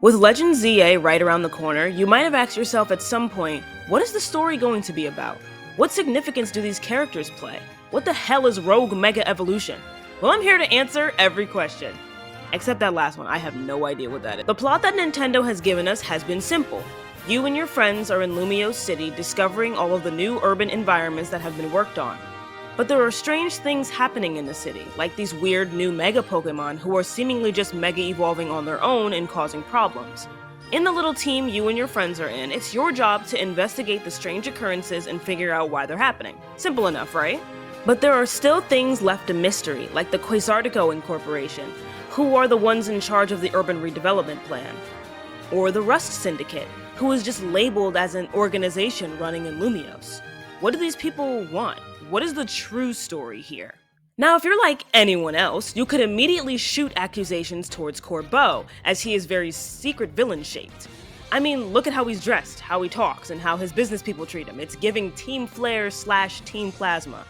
With Legends Z-A right around the corner, you might have asked yourself at some point, what is the story going to be about? What significance do these characters play? What the hell is Rogue Mega Evolution? Well, I'm here to answer every question. Except that last one, I have no idea what that is. The plot that Nintendo has given us has been simple. You and your friends are in Lumiose City discovering all of the new urban environments that have been worked on. But there are strange things happening in the city, like these weird new Mega Pokémon who are seemingly just Mega evolving on their own and causing problems. In the little team you and your friends are in, it's your job to investigate the strange occurrences and figure out why they're happening. Simple enough, right? But there are still things left a mystery, like the Quasartico Incorporation, who are the ones in charge of the urban redevelopment plan. Or the Rust Syndicate, who is just labeled as an organization running in Lumiose. What do these people want? What is the true story here? Now, if you're like anyone else, you could immediately shoot accusations towards Corbeau, as he is very secret villain shaped. I mean, look at how he's dressed, how he talks, and how his business people treat him. It's giving Team Flare / Team Plasma.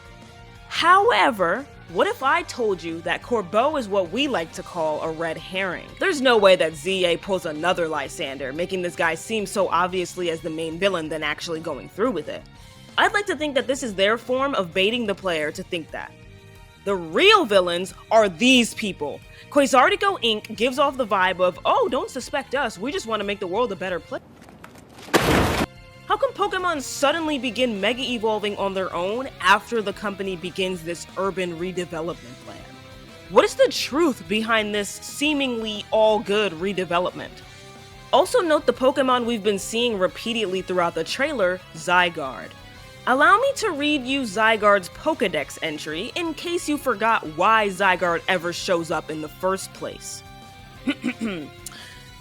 However, what if I told you that Corbeau is what we like to call a red herring? There's no way that Z-A pulls another Lysander, making this guy seem so obviously as the main villain than actually going through with it. I'd like to think that this is their form of baiting the player to think that. The real villains are these people. Quasartico Inc. gives off the vibe of, oh, don't suspect us, we just want to make the world a better place. How come Pokemon suddenly begin Mega Evolving on their own after the company begins this urban redevelopment plan? What is the truth behind this seemingly all-good redevelopment? Also note the Pokemon we've been seeing repeatedly throughout the trailer, Zygarde. Allow me to read you Zygarde's Pokedex entry in case you forgot why Zygarde ever shows up in the first place.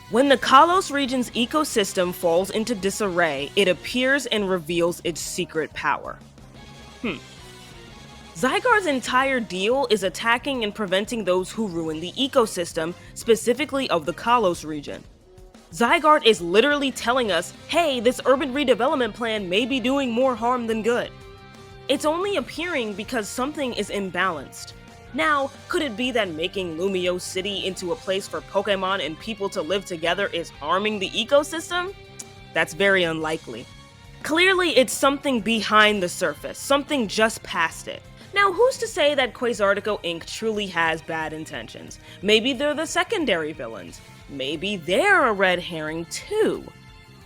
When the Kalos region's ecosystem falls into disarray, it appears and reveals its secret power. Zygarde's entire deal is attacking and preventing those who ruin the ecosystem, specifically of the Kalos region. Zygarde is literally telling us, hey, this urban redevelopment plan may be doing more harm than good. It's only appearing because something is imbalanced. Now, could it be that making Lumiose City into a place for Pokemon and people to live together is harming the ecosystem? That's very unlikely. Clearly, it's something behind the surface, something just past it. Now, who's to say that Quasartico Inc. truly has bad intentions? Maybe they're the secondary villains. Maybe they're a red herring too.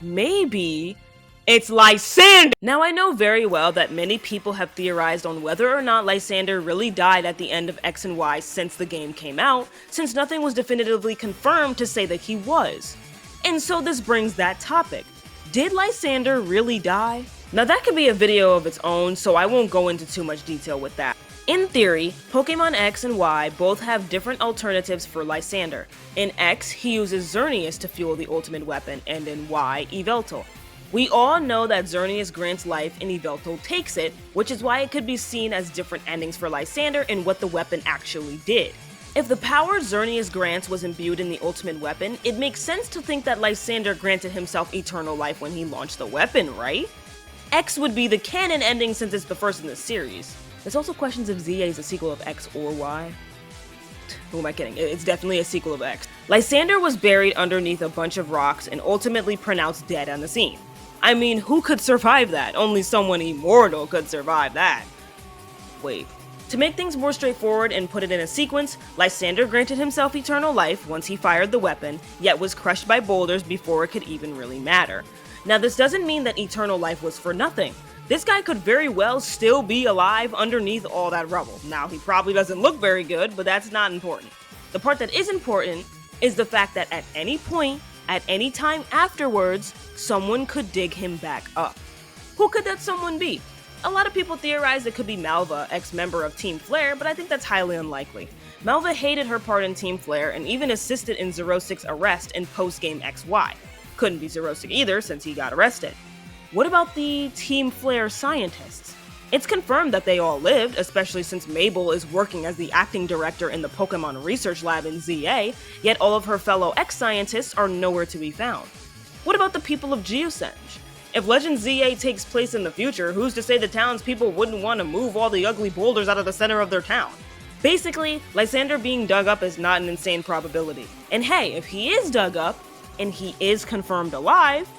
Maybe it's Lysander! Now, I know very well that many people have theorized on whether or not Lysander really died at the end of X and Y since the game came out, since nothing was definitively confirmed to say that he was. And so this brings that topic. Did Lysander really die? Now that could be a video of its own, so I won't go into too much detail with that. In theory, Pokemon X and Y both have different alternatives for Lysander. In X, he uses Xerneas to fuel the ultimate weapon, and in Y, Yveltal. We all know that Xerneas grants life and Yveltal takes it, which is why it could be seen as different endings for Lysander and what the weapon actually did. If the power Xerneas grants was imbued in the ultimate weapon, it makes sense to think that Lysander granted himself eternal life when he launched the weapon, right? X would be the canon ending since it's the first in the series. There's also questions if Z-A is a sequel of X or Y. Who am I kidding? It's definitely a sequel of X. Lysander was buried underneath a bunch of rocks and ultimately pronounced dead on the scene. I mean, who could survive that? Only someone immortal could survive that. Wait. To make things more straightforward and put it in a sequence, Lysander granted himself eternal life once he fired the weapon, yet was crushed by boulders before it could even really matter. Now, this doesn't mean that eternal life was for nothing. This guy could very well still be alive underneath all that rubble. Now, he probably doesn't look very good, but that's not important. The part that is important is the fact that at any point, at any time afterwards, someone could dig him back up. Who could that someone be? A lot of people theorize it could be Malva, ex-member of Team Flare, but I think that's highly unlikely. Malva hated her part in Team Flare and even assisted in Xerosik's arrest in post-game XY. Couldn't be Xerosik either since he got arrested. What about the Team Flare scientists? It's confirmed that they all lived, especially since Mabel is working as the acting director in the Pokemon Research Lab in Z-A, yet all of her fellow X-scientists are nowhere to be found. What about the people of Geosenge? If Legends Z-A takes place in the future, who's to say the townspeople wouldn't want to move all the ugly boulders out of the center of their town? Basically, Lysander being dug up is not an insane probability. And hey, if he is dug up, and he is confirmed alive,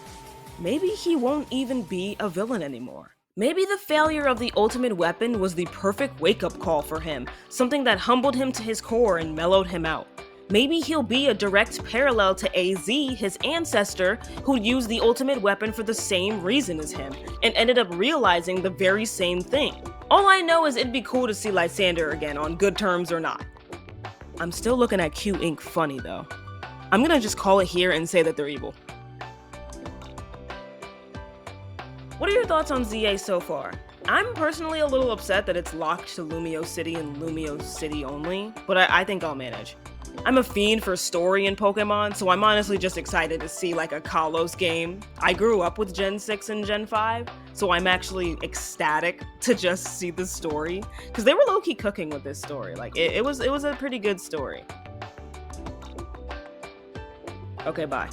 maybe he won't even be a villain anymore. Maybe the failure of the ultimate weapon was the perfect wake-up call for him, something that humbled him to his core and mellowed him out. Maybe he'll be a direct parallel to AZ, his ancestor, who used the ultimate weapon for the same reason as him, and ended up realizing the very same thing. All I know is it'd be cool to see Lysander again, on good terms or not. I'm still looking at Q Inc. funny though. I'm gonna just call it here and say that they're evil. What are your thoughts on Z-A so far? I'm personally a little upset that it's locked to Lumio City and Lumio City only, but I think I'll manage. I'm a fiend for story in Pokemon, so I'm honestly just excited to see like a Kalos game. I grew up with Gen 6 and Gen 5, so I'm actually ecstatic to just see the story, because they were low-key cooking with this story. Like, it was a pretty good story. Okay, bye.